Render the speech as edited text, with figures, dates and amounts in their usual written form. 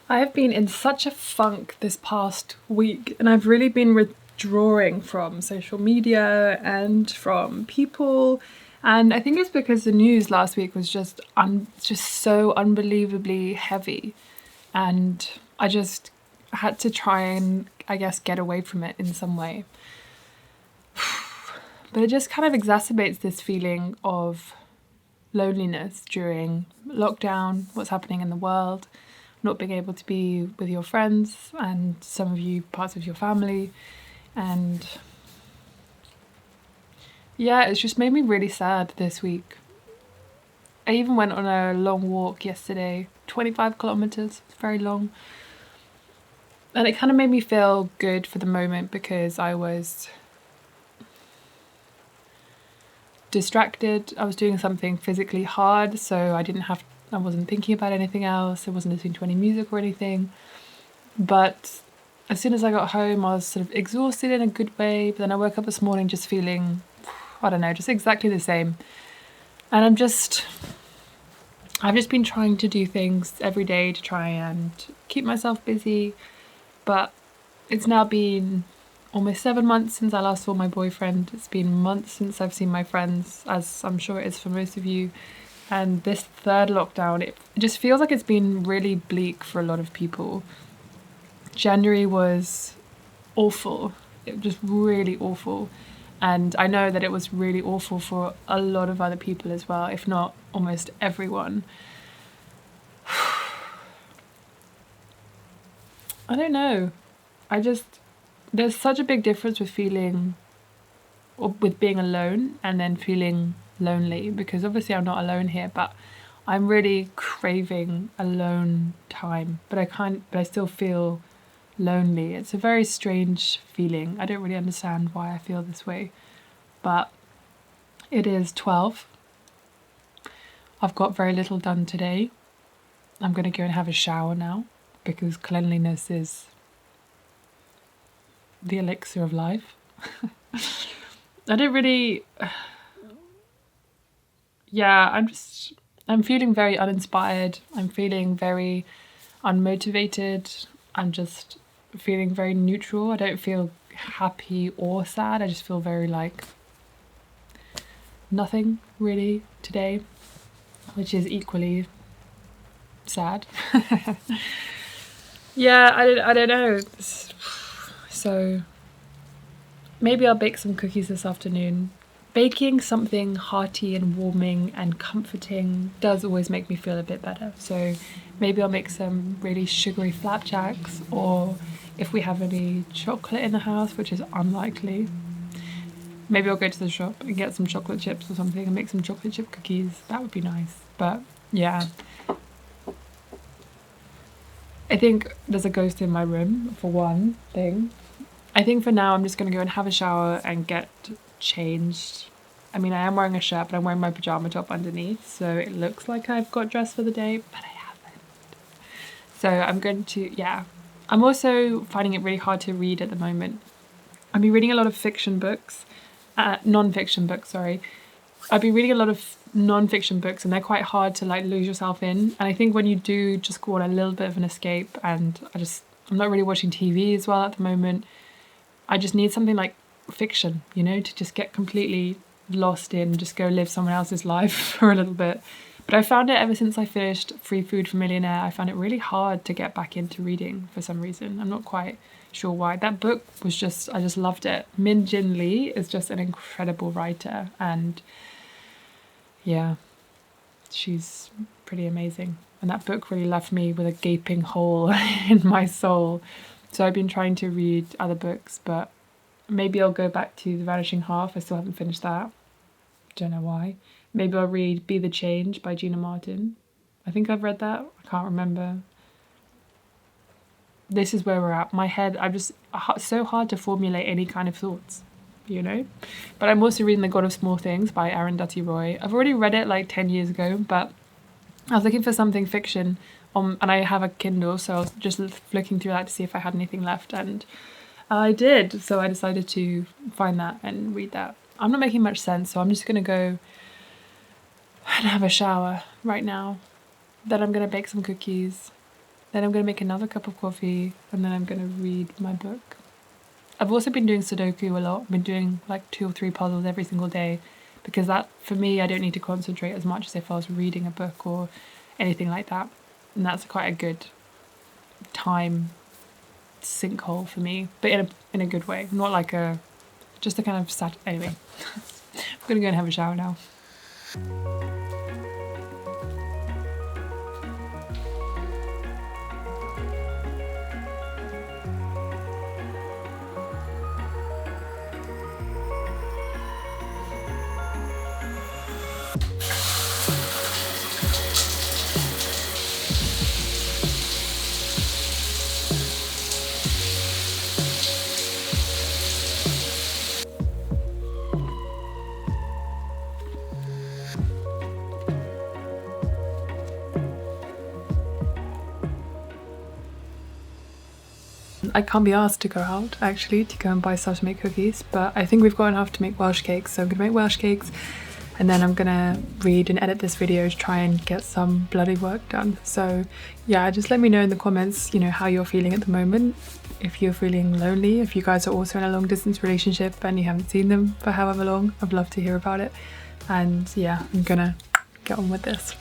I've been in such a funk this past week, and I've really been withdrawing from social media and from people. And I think it's because the news last week was just so unbelievably heavy, and I just had to try and, I guess, get away from it in some way. But it just kind of exacerbates this feeling of loneliness during lockdown, what's happening in the world, not being able to be with your friends and some of you parts of your family. And yeah, it's just made me really sad this week. I even went on a long walk yesterday, 25 kilometers, it's very long. And it kind of made me feel good for the moment because I was distracted. I was doing something physically hard, so I wasn't thinking about anything else. I wasn't listening to any music or anything. But as soon as I got home, I was sort of exhausted in a good way. But then I woke up this morning just feeling, I don't know, just exactly the same. And I've just been trying to do things every day to try and keep myself busy. But it's now been almost 7 months since I last saw my boyfriend. It's been months since I've seen my friends, as I'm sure it is for most of you. And this third lockdown, it just feels like it's been really bleak for a lot of people. January was awful. It was just really awful. And I know that it was really awful for a lot of other people as well, if not almost everyone. I don't know. There's such a big difference with with being alone and then feeling lonely, because obviously I'm not alone here, but I'm really craving alone time, but I still feel lonely. It's a very strange feeling. I don't really understand why I feel this way, but it is 12. I've got very little done today. I'm going to go and have a shower now because cleanliness is the elixir of life. I don't really. Yeah, I'm feeling very uninspired. I'm feeling very unmotivated. I'm just feeling very neutral. I don't feel happy or sad. I just feel very like nothing really today, which is equally sad. Yeah, I don't know. So maybe I'll bake some cookies this afternoon. Baking something hearty and warming and comforting does always make me feel a bit better. So maybe I'll make some really sugary flapjacks, or if we have any chocolate in the house, which is unlikely, maybe I'll go to the shop and get some chocolate chips or something and make some chocolate chip cookies. That would be nice. But yeah, I think there's a ghost in my room, for one thing. I think for now I'm just going to go and have a shower and get changed. I mean, I am wearing a shirt, but I'm wearing my pajama top underneath, so it looks like I've got dressed for the day, but I haven't. So I'm going to, yeah. I'm also finding it really hard to read at the moment. I've been reading a lot of fiction books, non-fiction books, sorry. I've been reading a lot of non-fiction books, and they're quite hard to like lose yourself in. And I think when you do just go on a little bit of an escape, and I'm not really watching TV as well at the moment. I just need something like fiction, to just get completely lost in, just go live someone else's life for a little bit. But I found it ever since I finished Free Food for Millionaire, I found it really hard to get back into reading for some reason. I'm not quite sure why. That book I just loved it. Min Jin Lee is just an incredible writer, and yeah, she's pretty amazing. And that book really left me with a gaping hole in my soul. So I've been trying to read other books, but maybe I'll go back to The Vanishing Half. I still haven't finished that. Don't know why. Maybe I'll read Be the Change by Gina Martin. I think I've read that. I can't remember. This is where we're at. My head, I'm just so hard to formulate any kind of thoughts, But I'm also reading The God of Small Things by Arundhati Roy. I've already read it like 10 years ago, but I was looking for something fiction, and I have a Kindle, so I was just flicking through that to see if I had anything left, and I did. So I decided to find that and read that. I'm not making much sense, so I'm just going to go and have a shower right now. Then I'm going to bake some cookies. Then I'm going to make another cup of coffee and then I'm going to read my book. I've also been doing Sudoku a lot. I've been doing like 2 or 3 puzzles every single day because that, for me, I don't need to concentrate as much as if I was reading a book or anything like that. And that's quite a good time sinkhole for me, but in a good way, not like just a kind of anyway. I'm gonna go and have a shower now. I can't be asked to go out actually to go and buy stuff to make cookies, but I think we've got enough to make Welsh cakes, so I'm gonna make Welsh cakes and then I'm gonna read and edit this video to try and get some bloody work done. So yeah, just let me know in the comments, you know, how you're feeling at the moment. If you're feeling lonely, if you guys are also in a long distance relationship and you haven't seen them for however long, I'd love to hear about it. And yeah, I'm gonna get on with this.